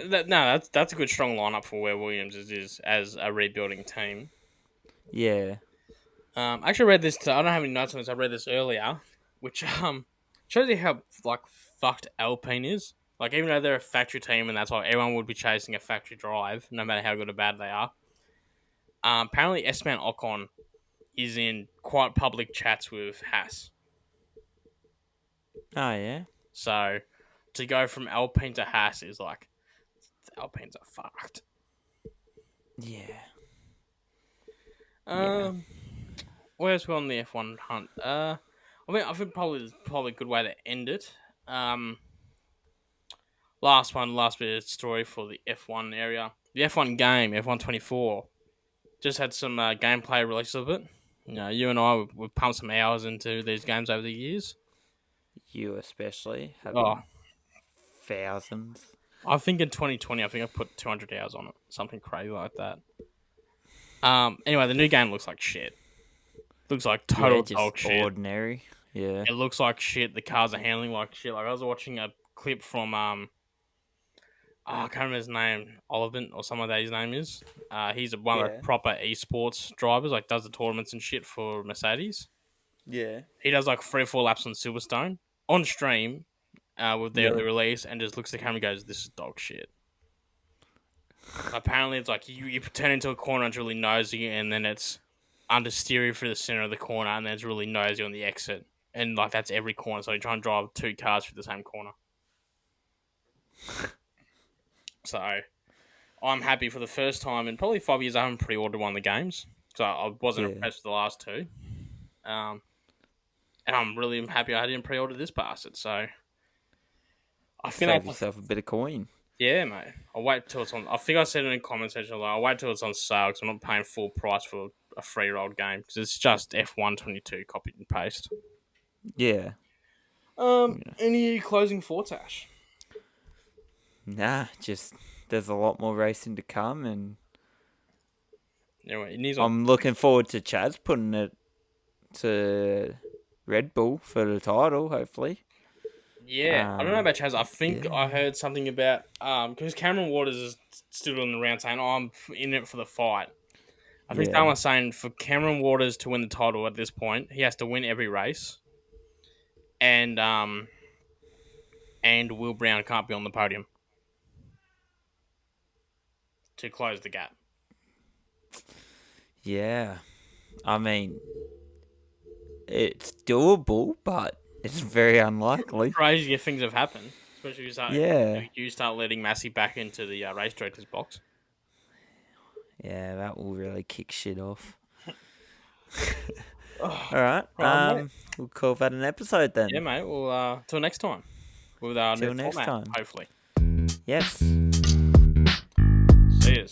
that's a good strong lineup for where Williams is as a rebuilding team. Yeah. I actually read this. I don't have any notes on this. I read this earlier, which shows you how fucked Alpine is. Like, even though they're a factory team, and that's why everyone would be chasing a factory drive, no matter how good or bad they are. Apparently, Esteban Ocon is in quite public chats with Haas. Oh yeah. So to go from Alpine to Haas is like, the Alpines are fucked. Yeah. Where's we on the F1 hunt? I think probably a good way to end it. Last bit of story for the F1 area. The F1 game, F1 24, just had some gameplay release of it. You know, you and I, we've pumped some hours into these games over the years. You especially, having Oh, thousands. I think in 2020, I put 200 hours on it. Something crazy like that. Anyway, the new game looks like shit. Looks like total dog shit. Ordinary. Yeah. It looks like shit. The cars are handling like shit. Like I was watching a clip from I can't remember his name, Oliver or something like that his name is. He's one of the proper esports drivers, like does the tournaments and shit for Mercedes. Yeah. He does like 3 or 4 laps on Silverstone on stream with the early release and just looks at the camera and goes, "This is dog shit." Apparently, it's like you turn into a corner and it's really nosy, and then it's understeery through the center of the corner, and then it's really nosy on the exit. And like that's every corner, so you try and drive 2 cars through the same corner. So I'm happy for the first time in probably 5 years I haven't pre-ordered one of the games. So I wasn't impressed with the last 2. And I'm really happy I didn't pre-order this bastard. So I think Save yourself a bit of coin. Yeah, mate. I'll wait till it's on. I think I said it in the comment section. Like, I'll wait till it's on sale because I'm not paying full price for a 3-year-old game because it's just F1 22 copied and paste. Yeah. Any closing thoughts, Ash? Nah, just there's a lot more racing to come, and I'm looking forward to Chaz putting it to Red Bull for the title, hopefully. Yeah, I don't know about Chaz. I think I heard something about because Cameron Waters is still on the round saying, "Oh, I'm in it for the fight." I think someone was saying for Cameron Waters to win the title at this point, he has to win every race, and Will Brown can't be on the podium to close the gap. Yeah, I mean, it's doable, but it's very unlikely. Crazy if things have happened, especially you start letting Massey back into the race director's box. Yeah, that will really kick shit off. All right, we'll call that an episode then. Yeah, mate. Well, till next time. With our new format, hopefully. Yes. See you.